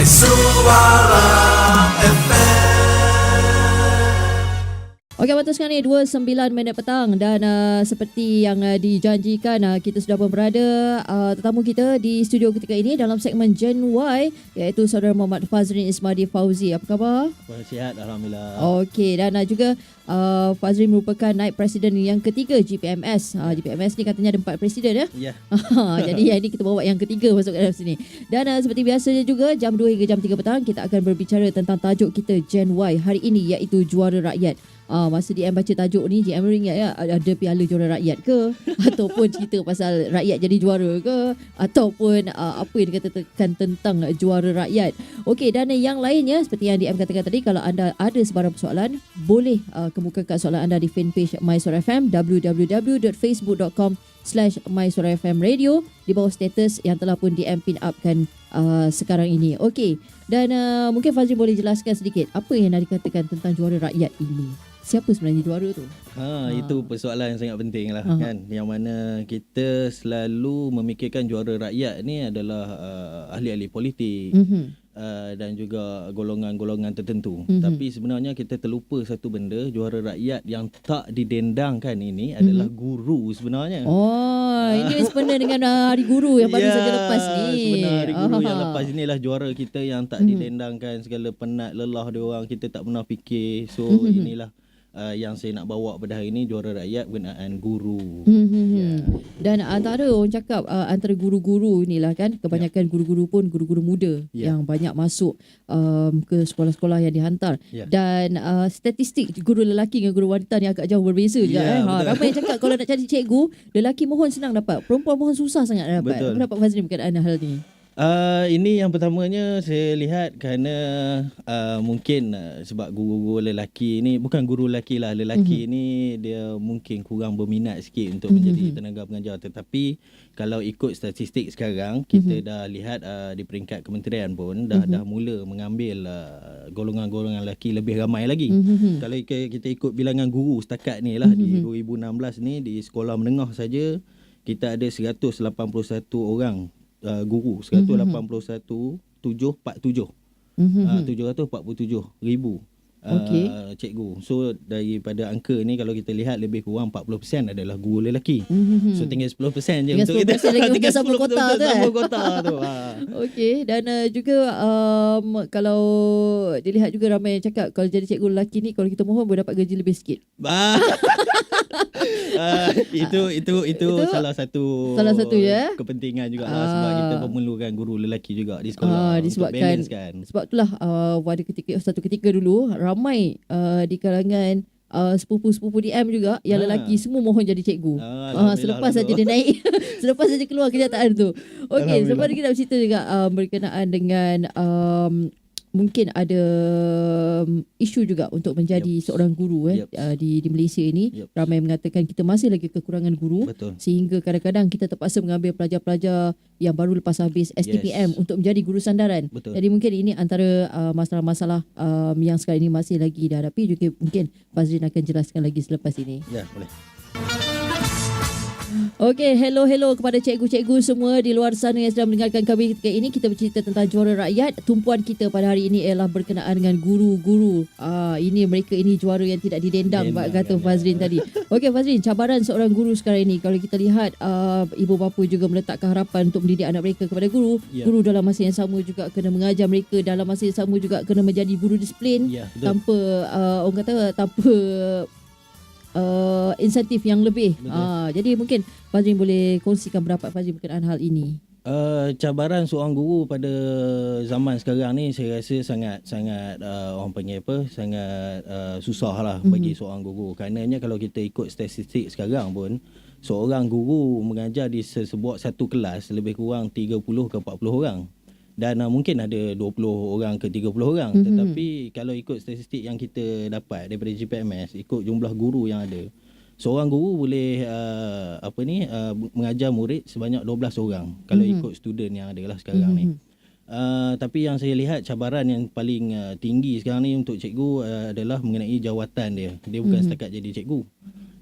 My Suara FM. Okey, betul sekarang ni 29 petang dan seperti yang dijanjikan kita sudah pun berada tetamu kita di studio ketika ini dalam segmen Gen Y iaitu saudara Muhammad Fazrin Ismadi Fauzi. Apa khabar? Sihat, Alhamdulillah. Okey, dan juga Fazrin merupakan naib presiden yang ketiga GPMS. GPMS ni katanya ada 4 presiden ya? Ya. Jadi yang ini kita bawa yang ketiga masuk ke dalam sini. Dan seperti biasanya juga jam 2 hingga jam 3 petang kita akan berbicara tentang tajuk kita Gen Y hari ini iaitu juara rakyat. Masa DM baca tajuk ni, DM ingat ya, ada piala juara rakyat ke ataupun cerita pasal rakyat jadi juara ke ataupun apa yang dikatakan tentang juara rakyat. Okey, dan yang lainnya seperti yang DM katakan tadi, kalau anda ada sebarang persoalan boleh kemukakan soalan anda di fanpage My Suara FM www.facebook.com/mysuarafmradio di bawah status yang telah pun DM pin upkan sekarang ini. Okey, dan mungkin Fazrin boleh jelaskan sedikit apa yang nak dikatakan tentang juara rakyat ini. Siapa sebenarnya juara tu? Itu persoalan yang sangat penting lah kan. Yang mana kita selalu memikirkan juara rakyat ni adalah ahli-ahli politik dan juga golongan-golongan tertentu. Tapi sebenarnya kita terlupa satu benda, juara rakyat yang tak didendangkan ini adalah guru sebenarnya. Ini sebenarnya dengan Hari Guru yang baru saja lepas ni. Sebenarnya Hari Guru yang lepas inilah juara kita yang tak didendangkan, segala penat lelah dia orang kita tak pernah fikir. So inilah yang saya nak bawa pada hari ini, juara rakyat berkenaan guru. Dan antara orang cakap antara guru-guru inilah kan, kebanyakan guru-guru pun guru-guru muda yang banyak masuk ke sekolah-sekolah yang dihantar. Dan statistik guru lelaki dengan guru wanita ni agak jauh berbeza juga. Ramai yang cakap kalau nak cari cikgu, lelaki mohon senang dapat, perempuan mohon susah sangat dapat. Apa pendapat Fazrin berkenaan hal ni? Ini yang pertamanya saya lihat kerana mungkin sebab guru-guru lelaki ni, bukan guru lelaki lah, lelaki ni dia mungkin kurang berminat sikit untuk menjadi tenaga pengajar. Tetapi kalau ikut statistik sekarang, kita dah lihat di peringkat kementerian pun dah mula mengambil golongan-golongan lelaki lebih ramai lagi. Kalau kita ikut bilangan guru setakat ni lah, di 2016 ni di sekolah menengah saja kita ada 181 orang guru, 181,747 747,000 cikgu. So daripada angka ni kalau kita lihat lebih kurang 40% adalah guru lelaki. So tinggal 10% je tinggal untuk 10% kita lagi untuk sama kota tu kan. Kota tu. Okey, dan juga kalau dilihat juga ramai yang cakap kalau jadi cikgu lelaki ni kalau kita mohon boleh dapat gaji lebih sikit. Itu salah satu ya kepentingan juga lah, sebab kita memerlukan guru lelaki juga di sekolah untuk balance kan. Sebab itulah pada satu ketika dulu ramai di kalangan sepupu-sepupu DM juga yang lelaki semua mohon jadi cikgu. Selepas saja dia naik selepas saja keluar kenyataan tu. Okey, sebab kita nak bercerita juga berkenaan dengan mungkin ada isu juga untuk menjadi seorang guru di Malaysia ini. Ramai mengatakan kita masih lagi kekurangan guru. Sehingga kadang-kadang kita terpaksa mengambil pelajar-pelajar yang baru lepas habis STPM untuk menjadi guru sandaran. Jadi mungkin ini antara masalah-masalah yang sekarang ini masih lagi dihadapi. Juga mungkin Fazrin akan jelaskan lagi selepas ini. Ya, boleh. Okey, hello kepada cikgu-cikgu semua di luar sana yang sedang mendengarkan kami ketika ini. Kita bercerita tentang juara rakyat. Tumpuan kita pada hari ini ialah berkenaan dengan guru-guru. Mereka ini juara yang tidak didendang, kata Fazrin tadi. Okey Fazrin, cabaran seorang guru sekarang ini, kalau kita lihat ibu bapa juga meletakkan harapan untuk mendidik anak mereka kepada guru. Guru dalam masa yang sama juga kena mengajar mereka, dalam masa yang sama juga kena menjadi guru disiplin tanpa orang kata tanpa insentif yang lebih. Jadi mungkin Fazrin boleh kongsikan pendapat Fazrin berkenaan hal ini. Cabaran seorang guru pada zaman sekarang ni saya rasa sangat orang panggil apa, sangat susah lah bagi seorang guru. Karenanya kalau kita ikut statistik sekarang pun, seorang guru mengajar di sebuah satu kelas lebih kurang 30 ke 40 orang. Dan mungkin ada 20 orang ke 30 orang. Tetapi kalau ikut statistik yang kita dapat daripada GPMS, ikut jumlah guru yang ada, seorang guru boleh mengajar murid sebanyak 12 orang kalau ikut student yang ada lah sekarang ni. Tapi yang saya lihat cabaran yang paling tinggi sekarang ni untuk cikgu adalah mengenai jawatan dia. Dia bukan setakat jadi cikgu.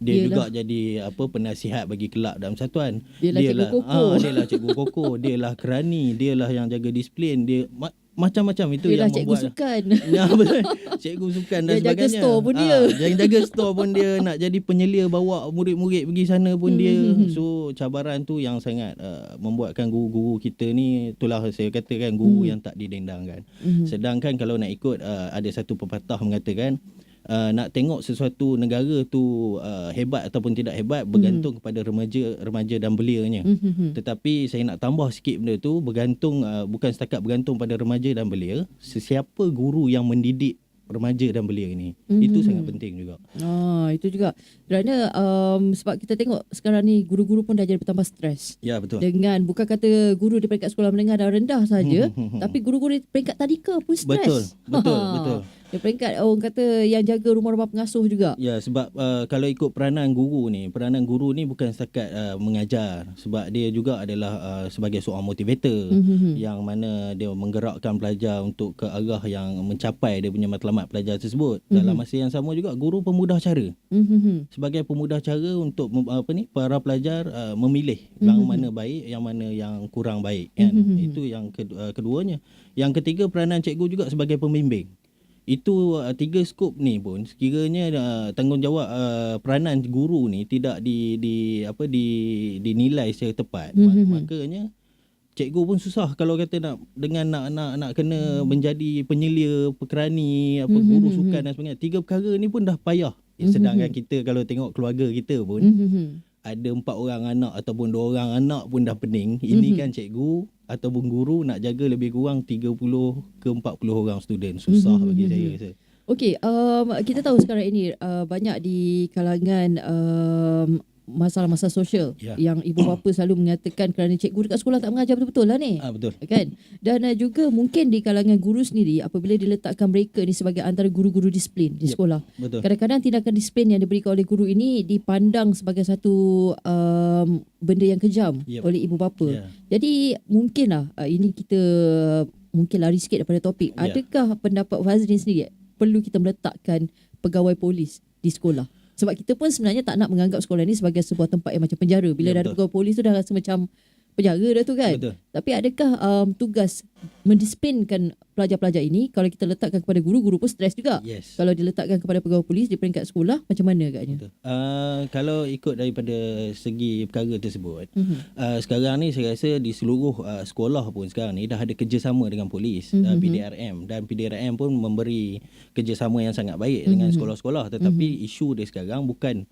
Dia juga jadi penasihat bagi kelab dalam satuan. Dia lah cikgu koko. Dia lah cikgu koko, dia lah kerani, dia lah yang jaga disiplin. Dia macam-macam itu Yelah, yang cikgu membuat sukan. Ya betul. Cikgu sukan dan Dia jaga sebagainya. store pun dia. Yang jaga store pun dia, nak jadi penyelia bawa murid-murid pergi sana pun dia. So cabaran tu yang sangat membuatkan guru-guru kita ni, itulah saya katakan guru yang tak didendangkan. Sedangkan kalau nak ikut ada satu pepatah mengatakan nak tengok sesuatu negara tu hebat ataupun tidak hebat bergantung kepada remaja dan belianya. Tetapi saya nak tambah sikit benda tu, bergantung bukan setakat bergantung pada remaja dan belia, sesiapa guru yang mendidik remaja dan belia ni. Itu sangat penting juga. Itu juga. Kerana sebab kita tengok sekarang ni guru-guru pun dah jadi bertambah stres. Ya betul. Dengan bukan kata guru di peringkat sekolah menengah dan rendah saja, tapi guru-guru di peringkat tadika pun stres. Betul. Di peringkat orang kata yang jaga rumah-rumah pengasuh juga. Ya, sebab kalau ikut peranan guru ni bukan setakat mengajar, sebab dia juga adalah sebagai seorang motivator yang mana dia menggerakkan pelajar untuk ke arah yang mencapai dia punya matlamat pelajar tersebut. Dalam masa yang sama juga guru pemudah cara. Sebagai pemudah cara untuk para pelajar memilih yang mana baik, yang mana yang kurang baik kan. Itu yang keduanya. Yang ketiga, peranan cikgu juga sebagai pembimbing. Itu tiga skop ni pun sekiranya tanggungjawab peranan guru ni tidak dinilai secara tepat, makanya cikgu pun susah kalau kata nak kena menjadi penyelia, pekerani, guru sukan dan sebagainya. Tiga perkara ni pun dah payah. Sedangkan kita kalau tengok keluarga kita pun ada 4 orang anak ataupun 2 orang anak pun dah pening. Ini kan cikgu ataupun guru nak jaga lebih kurang 30 ke 40 orang student. Susah bagi saya rasa. Okey, kita tahu sekarang ini banyak di kalangan masalah-masalah sosial yang ibu bapa selalu mengatakan kerana cikgu dekat sekolah tak mengajar betul-betul lah ni. Betul. Kan? Dan juga mungkin di kalangan guru sendiri apabila diletakkan mereka ni sebagai antara guru-guru disiplin di sekolah. Betul. Kadang-kadang tindakan disiplin yang diberikan oleh guru ini dipandang sebagai satu benda yang kejam oleh ibu bapa. Jadi mungkinlah ini kita mungkin lari sikit daripada topik. Adakah pendapat Fazrin sendiri perlu kita meletakkan pegawai polis di sekolah? Sebab kita pun sebenarnya tak nak menganggap sekolah ni sebagai sebuah tempat yang macam penjara. Bila dah ada pegawai polis tu dah rasa macam penjara dah tu kan. Betul. Tapi adakah tugas mendisiplinkan pelajar-pelajar ini, kalau kita letakkan kepada guru pun stres juga. Kalau diletakkan kepada pegawai polis di peringkat sekolah, macam mana agaknya? Kalau ikut daripada segi perkara tersebut, sekarang ni saya rasa di seluruh sekolah pun sekarang ni dah ada kerjasama dengan polis, PDRM, dan PDRM pun memberi kerjasama yang sangat baik dengan sekolah-sekolah. Tetapi isu dia sekarang bukan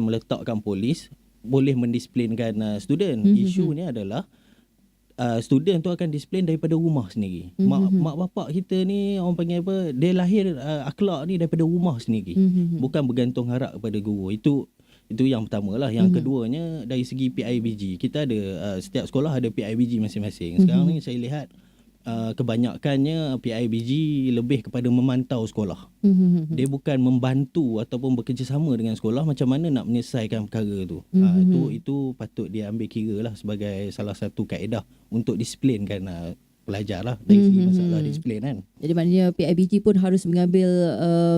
meletakkan polis boleh mendisiplinkan student. Isu ni adalah student tu akan disiplin daripada rumah sendiri. Mak bapak kita ni orang panggil apa, dia lahir akhlak ni daripada rumah sendiri. Bukan bergantung harap kepada guru. Itu yang pertama lah. Yang keduanya dari segi PIBG. Kita ada setiap sekolah ada PIBG masing-masing. Sekarang ni saya lihat kebanyakannya PIBG lebih kepada memantau sekolah. Dia bukan membantu ataupun bekerjasama dengan sekolah macam mana nak menyelesaikan perkara tu. Itu patut dia ambil kira lah sebagai salah satu kaedah untuk disiplinkan pelajar lah dari segi masalah disiplin kan. Jadi maknanya PIBG pun harus mengambil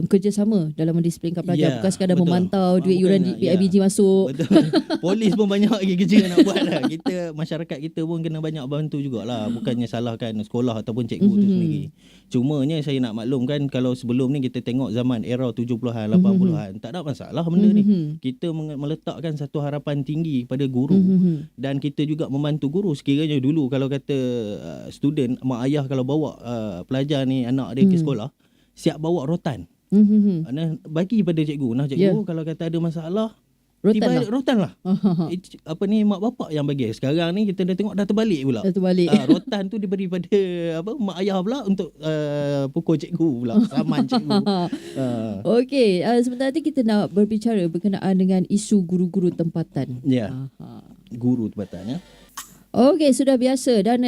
kerjasama dalam mendisiplinkan pelajar. Bukan sekadar memantau duit yuran PIBG masuk. Betul. Polis pun banyak lagi kerja nak buat lah. Kita, masyarakat kita pun kena banyak bantu jugalah. Bukannya salahkan sekolah ataupun cikgu tu sendiri. Cumanya saya nak maklumkan, kalau sebelum ni kita tengok zaman era 70-an, 80-an, tak ada masalah benda ni. Kita meletakkan satu harapan tinggi pada guru dan kita juga membantu guru. Sekiranya dulu kalau kata student, mak ayah kalau bawa pelajar ni, anak dia ke sekolah, siap bawa rotan. Bagi pada cikgu. Cikgu kalau kata ada masalah, rotan lah. Mak bapak yang bagi. Sekarang ni kita dah tengok dah terbalik pula. Rotan tu diberi pada mak ayah pula untuk pukul cikgu pula, saman cikgu. Okey, sebentar nanti kita nak berbicara berkenaan dengan isu guru-guru tempatan. Guru tempatan Okey, sudah biasa. Dan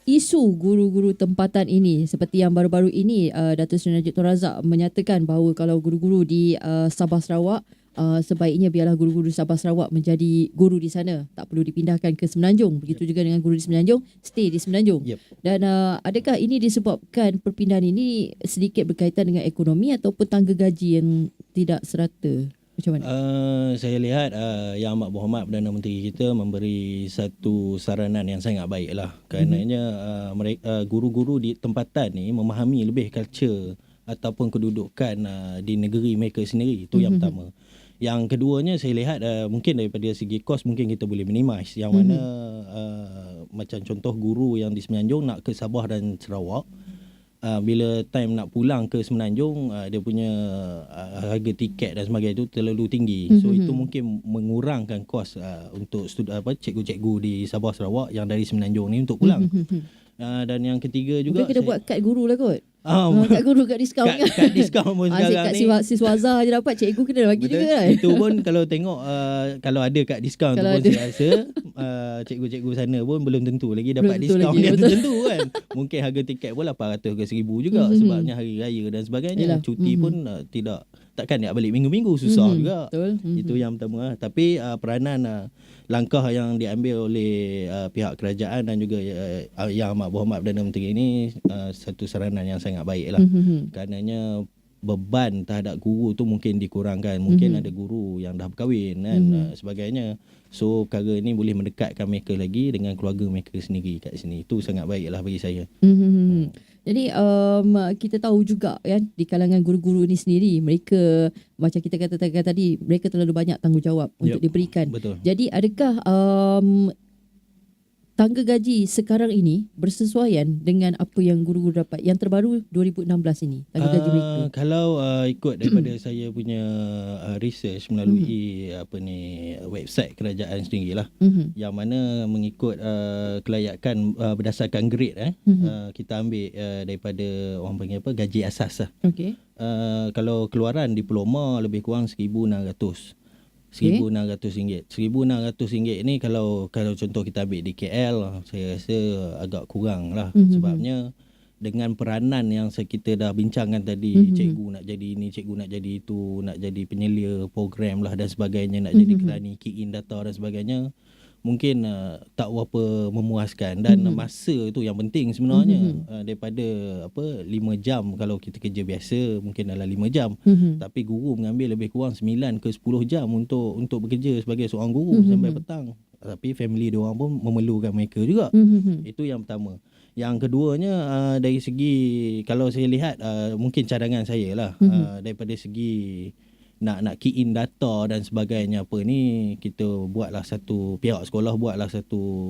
isu guru-guru tempatan ini, seperti yang baru-baru ini Datuk Seri Najib Tun Razak menyatakan bahawa kalau guru-guru di Sabah Sarawak, sebaiknya biarlah guru-guru Sabah Sarawak menjadi guru di sana, tak perlu dipindahkan ke Semenanjung. Begitu juga dengan guru di Semenanjung, stay di Semenanjung. Dan adakah ini disebabkan perpindahan ini sedikit berkaitan dengan ekonomi ataupun tangga gaji yang tidak serata? Macam mana? Saya lihat Yang Amat Berhormat Perdana Menteri kita memberi satu saranan yang sangat baik lah. Kerananya guru-guru di tempatan ni memahami lebih culture ataupun kedudukan di negeri mereka sendiri. Itu yang pertama. Yang keduanya saya lihat mungkin daripada segi kos mungkin kita boleh minimize. Yang mana macam contoh guru yang di Semenanjung nak ke Sabah dan Sarawak, bila time nak pulang ke Semenanjung, dia punya harga tiket dan sebagainya itu terlalu tinggi. So itu mungkin mengurangkan kos untuk cikgu-cikgu di Sabah Sarawak yang dari Semenanjung ni untuk pulang. Dan yang ketiga juga, mungkin kita buat kad guru lah kot. Kad guru kat diskaun kan. Kad diskaun pun sekarang ni. Siswa Azhar je dapat, cikgu kena bagi juga kan. Itu pun kalau tengok kalau ada kad diskaun tu pun saya rasa cikgu-cikgu sana pun belum tentu lagi dapat diskaun yang tertentu kan. Mungkin harga tiket pun 800 ke 1000 juga sebabnya hari raya dan sebagainya. Yalah. Cuti pun takkan nak balik minggu-minggu, susah juga. Betul. Itu yang pertama. Tapi peranan langkah yang diambil oleh pihak kerajaan dan juga Yang Amat Berhormat Perdana Menteri ini satu saranan yang sangat baik lah. Karenanya beban terhadap guru tu mungkin dikurangkan. Mungkin ada guru yang dah berkahwin dan sebagainya. So perkara ni boleh mendekatkan mereka lagi dengan keluarga mereka sendiri kat sini. Itu sangat baik lah bagi saya. Jadi kita tahu juga kan, di kalangan guru-guru ni sendiri, mereka macam kita katakan tadi, mereka terlalu banyak tanggungjawab untuk diberikan. Betul. Jadi adakah tangga gaji sekarang ini bersesuaian dengan apa yang guru-guru dapat yang terbaru 2016 ini, tangga gaji mereka? Kalau ikut daripada saya punya research melalui website kerajaan sendirilah, yang mana mengikut kelayakan berdasarkan grade kita ambil daripada orang panggil gaji asas lah. Okey. Kalau keluaran diploma lebih kurang RM1,600. RM1,600. RM1,600 ni kalau contoh kita ambil di KL, saya rasa agak kurang lah. Sebabnya dengan peranan yang kita dah bincangkan tadi, cikgu nak jadi ini, cikgu nak jadi itu, nak jadi penyelia program lah dan sebagainya, nak jadi kerani key in data dan sebagainya, mungkin tak berapa memuaskan. Dan masa tu yang penting sebenarnya. Daripada 5 jam kalau kita kerja biasa mungkin dalam 5 jam, tapi guru mengambil lebih kurang 9 ke 10 jam untuk bekerja sebagai seorang guru sampai petang. Tapi family dia orang pun memerlukan mereka juga. Itu yang pertama. Yang keduanya dari segi, kalau saya lihat mungkin cadangan saya lah, daripada segi nak key in data dan sebagainya kita buatlah pihak sekolah buatlah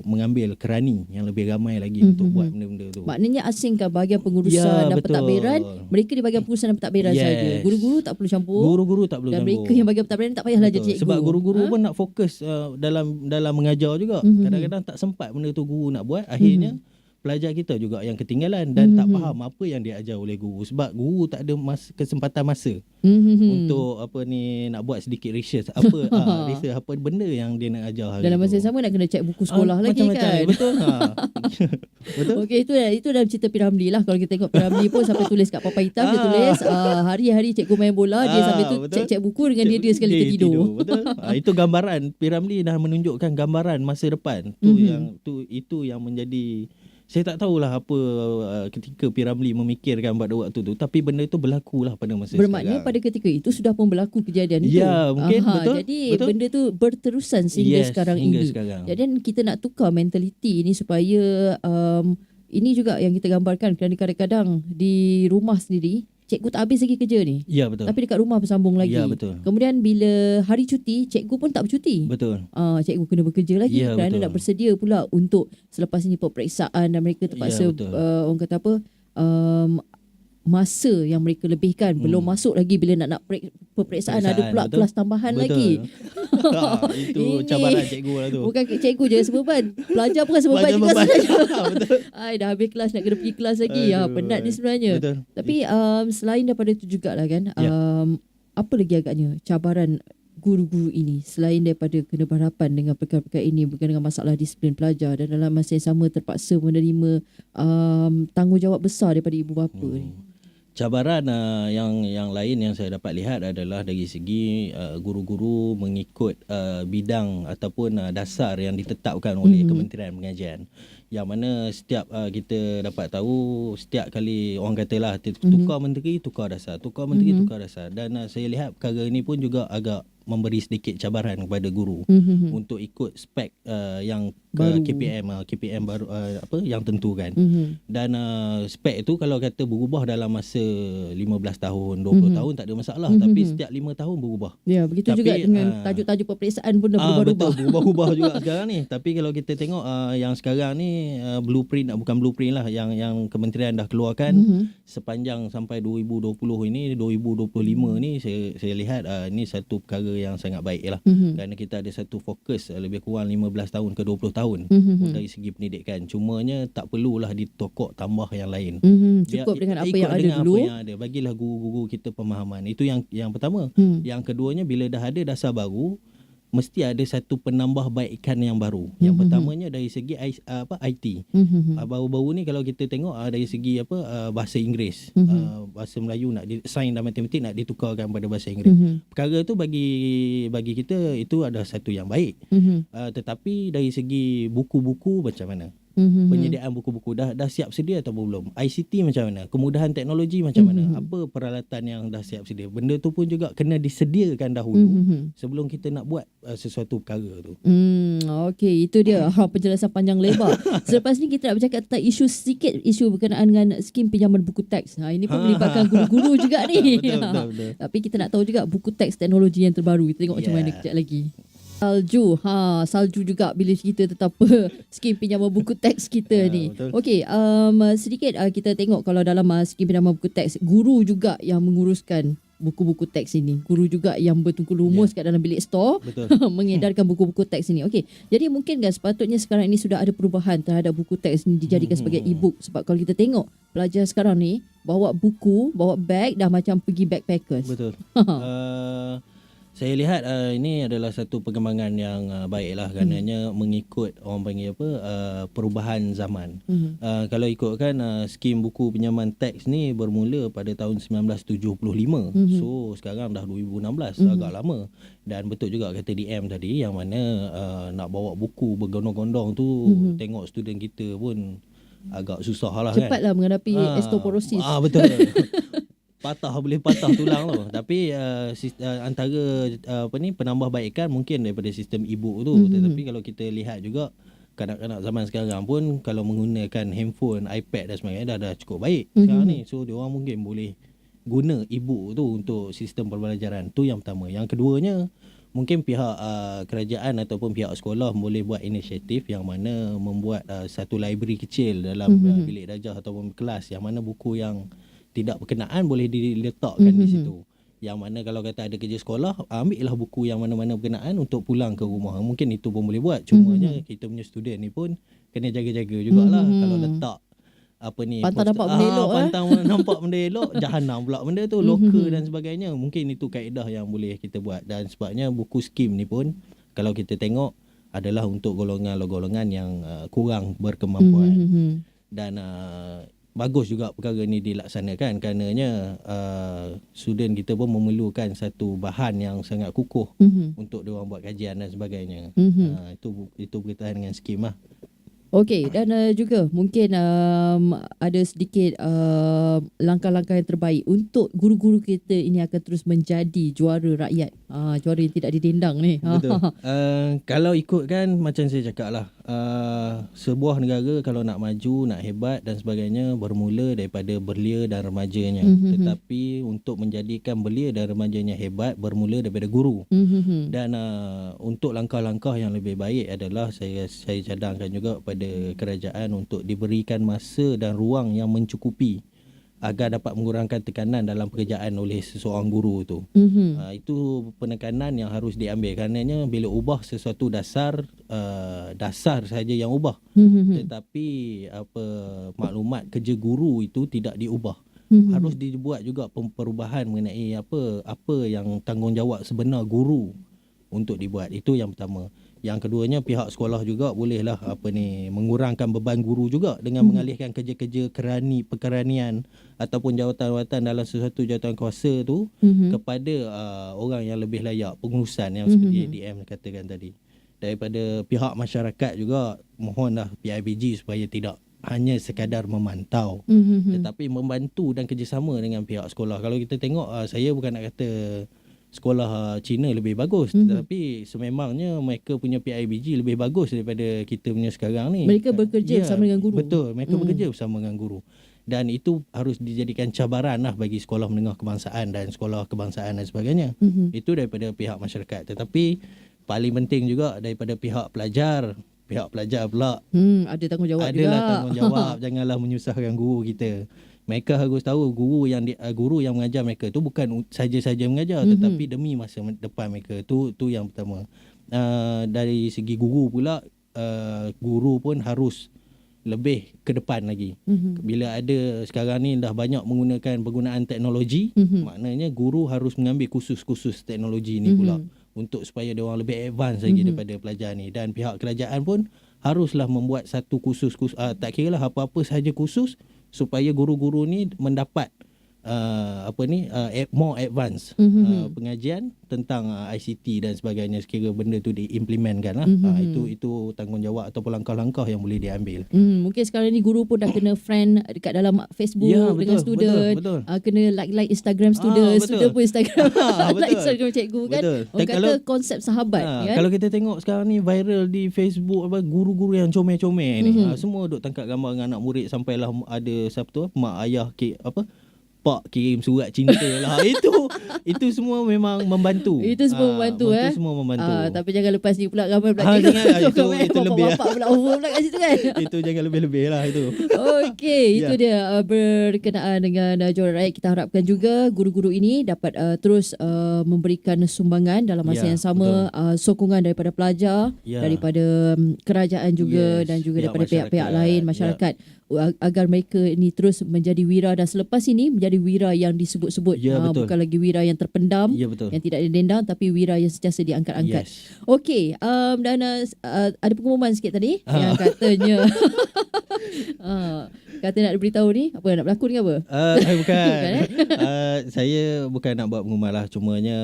mengambil kerani yang lebih ramai lagi untuk buat benda-benda tu. Maknanya asingkan bahagian pengurusan dan pentadbiran, mereka di bahagian pengurusan dan pentadbiran saja. Guru-guru tak perlu campur. Guru-guru tak perlu dan campur. Mereka yang bahagian pentadbiran tak payahlah jadi cikgu. Sebab guru-guru pun nak fokus dalam mengajar juga. Kadang-kadang tak sempat benda tu guru nak buat, akhirnya pelajar kita juga yang ketinggalan dan tak faham apa yang diajar oleh guru, sebab guru tak ada kesempatan masa untuk nak buat sedikit research research apa benda yang dia nak ajar hari dalam masa tu. Sama nak kena cek buku sekolah lagi kan. Betul. Betul. Okey, itu dalam cerita Piramli lah. Kalau kita tengok Piramli pun sampai tulis kat papan hitam, dia tulis hari-hari cikgu main bola, dia sampai tu cek buku dengan dia sekali tertidur. Betul. Itu gambaran Piramli dah menunjukkan gambaran masa depan. Itu yang menjadi, saya tak tahulah apa ketika Piramli memikirkan pada waktu tu, tapi benda itu berlaku lah pada masa Bermaknanya sekarang. pada ketika itu sudah pun berlaku kejadian itu. Ya, mungkin betul. Jadi betul. benda tu berterusan sehingga sekarang ini. Jadi kita nak tukar mentaliti ini supaya ini juga yang kita gambarkan, kerana kadang-kadang di rumah sendiri cikgu tak habis lagi kerja ni. Ya, betul. Tapi dekat rumah bersambung lagi. Ya, betul. Kemudian bila hari cuti, cikgu pun tak bercuti. Betul. Cikgu kena bekerja lagi, Ya, kerana betul. nak bersedia pula untuk selepas ini peperiksaan, dan mereka terpaksa orang kata apa, masa yang mereka lebihkan belum masuk lagi bila nak peperiksaan, ada pula kelas tambahan lagi. Itu cabaran cikgu lah tu. Bukan cikgu je sebeban, pelajar pun sebeban juga sebenarnya. Betul. Dah habis kelas nak kena pergi kelas lagi. Penat ni sebenarnya. Betul. Tapi selain daripada itu jugalah kan, apa lagi agaknya cabaran guru-guru ini selain daripada kena berhadapan dengan perkara-perkara ini, berkaitan dengan masalah disiplin pelajar, dan dalam masa yang sama terpaksa menerima tanggungjawab besar daripada ibu bapa ni. Cabaran yang lain yang saya dapat lihat adalah dari segi guru-guru mengikut bidang ataupun dasar yang ditetapkan oleh Kementerian Pengajian. Yang mana setiap kita dapat tahu, setiap kali orang katalah tukar menteri, tukar dasar, tukar menteri, tukar dasar. Dan saya lihat perkara ini pun juga agak memberi sedikit cabaran kepada guru untuk ikut spek yang Baru. KPM baru yang tentukan. Dan spek itu kalau kata berubah dalam masa 15 tahun, 20 tahun tak ada masalah, tapi setiap 5 tahun berubah. Ya, begitu Tapi, juga dengan tajuk-tajuk peperiksaan pun dah berubah-ubah. Betul, berubah-ubah juga sekarang ni. Tapi kalau kita tengok yang sekarang ni blueprint, bukan blueprint lah, yang kementerian dah keluarkan sepanjang sampai 2020 ini, 2025 ni saya lihat ni satu perkara yang sangat baik lah. Kerana kita ada satu fokus lebih kurang 15 tahun ke 20 tahun dari segi pendidikan. Cumanya tak perlulah ditokok tambah yang lain. Cukup dengan apa ikut yang ada dengan dulu. apa yang ada. Bagilah guru-guru kita pemahaman. Itu yang pertama. Yang keduanya, bila dah ada dasar baru, mesti ada satu penambahbaikan yang baru. Yang pertamanya dari segi IT. Baru-baru ni kalau kita tengok dari segi bahasa Inggeris, bahasa Melayu nak sains dan matematik nak ditukarkan pada bahasa Inggeris. Perkara tu bagi kita itu ada satu yang baik. Tetapi dari segi buku-buku macam mana? Penyediaan buku-buku dah siap sedia atau belum? ICT macam mana? Kemudahan teknologi macam mana? Apa peralatan yang dah siap sedia? Benda tu pun juga kena disediakan dahulu sebelum kita nak buat sesuatu perkara tu. Okey, itu dia penjelasan panjang lebar. Selepas ni kita nak bercakap tentang isu berkenaan dengan skim pinjaman buku teks. Ini pun melibatkan guru-guru juga ni. Betul. Tapi kita nak tahu juga buku teks teknologi yang terbaru. Kita tengok macam mana kejap lagi. Salju juga bila cerita tentang skim pinjaman buku teks kita ni. Okey, sedikit kita tengok kalau dalam skim pinjaman buku teks, guru juga yang menguruskan buku-buku teks ini. Guru juga yang bertungku lumus kat dalam bilik store mengedarkan buku-buku teks ini. Okey, jadi mungkin kan sepatutnya sekarang ini sudah ada perubahan terhadap buku teks ini dijadikan sebagai e-book. Sebab kalau kita tengok pelajar sekarang ni bawa buku, bawa beg dah macam pergi backpackers. Betul. Saya lihat ini adalah satu perkembangan yang baiklah, kerana mengikut orang panggil perubahan zaman. Kalau ikutkan skim buku pinjaman teks ni bermula pada tahun 1975. So sekarang dah 2016, agak lama. Dan betul juga kata DM tadi, yang mana nak bawa buku bergondong-gondong tu, tengok student kita pun agak susah lah. Cepatlah menghadapi osteoporosis. Betul. Boleh patah tulang tu. Tapi antara penambahbaikan mungkin daripada sistem e-book tu. Tetapi kalau kita lihat juga kanak-kanak zaman sekarang pun kalau menggunakan handphone, iPad dan sebagainya dah cukup baik sekarang ni. So diorang mungkin boleh guna e-book tu untuk sistem pembelajaran. Tu yang pertama. Yang keduanya, mungkin pihak kerajaan ataupun pihak sekolah boleh buat inisiatif yang mana membuat satu library kecil dalam bilik darjah ataupun kelas, yang mana buku yang tidak berkenaan boleh diletakkan di situ. Yang mana kalau kata ada kerja sekolah, ambillah buku yang mana-mana berkenaan untuk pulang ke rumah. Mungkin itu pun boleh buat. Cumanya kita punya student ni pun kena jaga-jaga jugalah. Kalau letak pantang nampak benda elok, pantang nampak benda elok, jahanam pula benda tu, locker dan sebagainya. Mungkin itu kaedah yang boleh kita buat. Dan sebabnya buku skim ni pun kalau kita tengok adalah untuk golongan-golongan yang kurang berkemampuan. Dan bagus juga perkara ni dilaksanakan, kerananya student kita pun memerlukan satu bahan yang sangat kukuh untuk diorang buat kajian dan sebagainya. Itu berkaitan dengan skim lah. Okey, dan juga mungkin ada sedikit langkah-langkah yang terbaik untuk guru-guru kita ini akan terus menjadi juara rakyat. Juara yang tidak didendang ni. Betul. Kalau ikutkan macam saya cakap lah, sebuah negara kalau nak maju, nak hebat dan sebagainya, bermula daripada belia dan remajanya. Tetapi untuk menjadikan belia dan remajanya hebat, bermula daripada guru. Dan untuk langkah-langkah yang lebih baik adalah saya cadangkan juga pada kerajaan untuk diberikan masa dan ruang yang mencukupi agar dapat mengurangkan tekanan dalam pekerjaan oleh seseorang guru tu. Itu penekanan yang harus diambil, karenanya bila ubah sesuatu dasar saja yang ubah. Tetapi maklumat kerja guru itu tidak diubah. Harus dibuat juga perubahan mengenai apa yang tanggungjawab sebenar guru untuk dibuat. Itu yang pertama. Yang keduanya, pihak sekolah juga bolehlah mengurangkan beban guru juga dengan mengalihkan kerja-kerja pekeranian ataupun jawatan-jawatan dalam sesuatu jawatan kuasa tu kepada orang yang lebih layak, pengurusan yang seperti DM katakan tadi. Daripada pihak masyarakat juga, mohonlah PIBG supaya tidak hanya sekadar memantau, tetapi membantu dan kerjasama dengan pihak sekolah. Kalau kita tengok, saya bukan nak kata sekolah Cina lebih bagus, tetapi sememangnya mereka punya PIBG lebih bagus daripada kita punya sekarang ni. Mereka bekerja bersama dengan guru. Betul, mereka bekerja bersama dengan guru. Dan itu harus dijadikan cabaran lah bagi sekolah menengah kebangsaan dan sekolah kebangsaan dan sebagainya. Itu daripada pihak masyarakat. Tetapi paling penting juga daripada pihak pelajar. Pihak pelajar pula ada tanggungjawab juga. Adalah tanggungjawab. Janganlah menyusahkan guru kita. Mereka harus tahu guru yang mengajar mereka tu bukan saja-saja mengajar, tetapi demi masa depan mereka. Tu yang pertama. Dari segi guru pula, guru pun harus lebih ke depan lagi. Bila ada sekarang ni dah banyak menggunakan penggunaan teknologi, maknanya guru harus mengambil kursus-kursus teknologi ni pula untuk supaya dia orang lebih advance lagi daripada pelajar ni. Dan pihak kerajaan pun haruslah membuat satu kursus, tak kira lah apa-apa sahaja kursus, supaya guru-guru ni mendapat more advance pengajian tentang ICT dan sebagainya, sekira benda tu diimplementkan lah. Itu tanggungjawab ataupun langkah-langkah yang boleh diambil. Mungkin sekarang ni guru pun dah kena friend dekat dalam Facebook dengan student, betul. Kena like Instagram student, student pun Instagram like Instagram cikgu kan. Orang kata konsep sahabat kan? Kalau kita tengok sekarang ni viral di Facebook guru-guru yang comel-comel ni, semua duk tangkap gambar dengan anak murid, sampailah ada siapa tu, mak ayah pak kirim surat cinta lah. Itu semua memang membantu. Itu semua membantu Itu semua membantu. Tapi jangan lepas ni pula gambar pula. Itu lebih. Bapak pula over pula kat situ kan. Itu jangan lebih-lebih lah itu. Okey, itu dia berkenaan dengan Juara Rakyat. Kita harapkan juga guru-guru ini dapat terus memberikan sumbangan dalam masa yang sama, sokongan daripada pelajar, daripada kerajaan juga, dan juga daripada pihak-pihak lain, masyarakat, agar mereka ini terus menjadi wira, dan selepas ini menjadi wira yang disebut-sebut, bukan lagi wira yang terpendam, yang tidak didendang, tapi wira yang sentiasa diangkat-angkat. Okey, dan ada pengumuman sikit tadi yang katanya kata nak beritahu ni apa, nak berlakon ke apa? Bukan. Saya bukan nak buat pengumuman lah, cumanya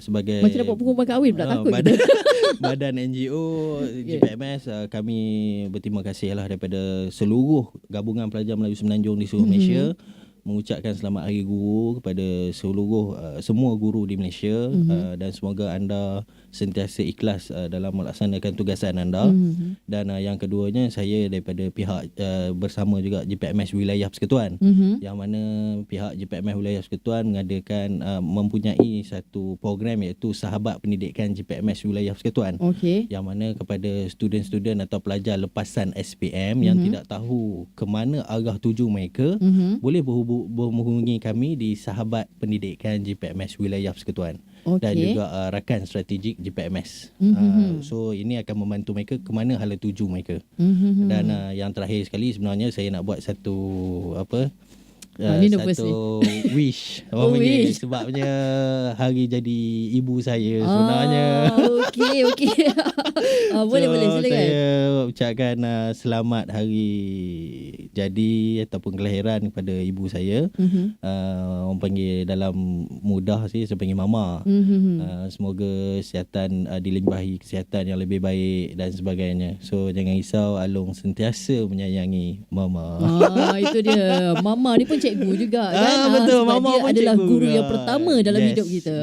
sebagai macam nak buat pengumuman kahwin pula, takut badan NGO JPMS, kami berterima kasih lah daripada seluruh gabungan pelajar Melayu Semenanjung di seluruh Malaysia, mengucapkan selamat Hari Guru kepada semua guru di Malaysia, dan semoga anda sentiasa ikhlas dalam melaksanakan tugasan anda. Dan yang keduanya, saya daripada pihak bersama juga JPMS Wilayah Persekutuan, yang mana pihak JPMS Wilayah Persekutuan mengadakan mempunyai satu program iaitu Sahabat Pendidikan JPMS Wilayah Persekutuan, yang mana kepada student-student atau pelajar lepasan SPM yang tidak tahu ke mana arah tuju mereka, boleh menghubungi kami di Sahabat Pendidikan JPMS Wilayah Persekutuan, dan juga rakan strategik JPMS. So ini akan membantu mereka ke mana hala tuju mereka. Dan yang terakhir sekali, sebenarnya saya nak buat satu satu wish. Wish. Sebabnya hari jadi ibu saya sebenarnya. Okey. Boleh silakan. Saya ucapkan selamat hari jadi ataupun kelahiran kepada ibu saya. Orang panggil dalam mudah sih, saya panggil mama. Semoga kesihatan, dilimpahi kesihatan yang lebih baik dan sebagainya. So jangan risau, Along sentiasa menyayangi mama. Itu dia. Mama ni pun cikgu juga kan. Betul, mama pun adalah cikgu guru juga. yang pertama dalam hidup kita.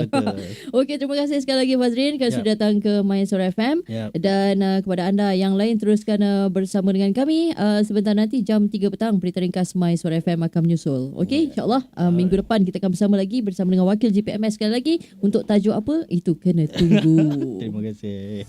Okey, terima kasih sekali lagi Fazrin kerana sudah datang ke My Suara FM. Dan kepada anda yang lain, teruskan bersama dengan kami. Sebentar nanti jam 3 petang berita ringkas My Suara FM akan menyusul. Okey, insyaAllah minggu depan kita akan bersama lagi bersama dengan wakil JPMS sekali lagi untuk tajuk apa? Itu kena tunggu. Terima kasih.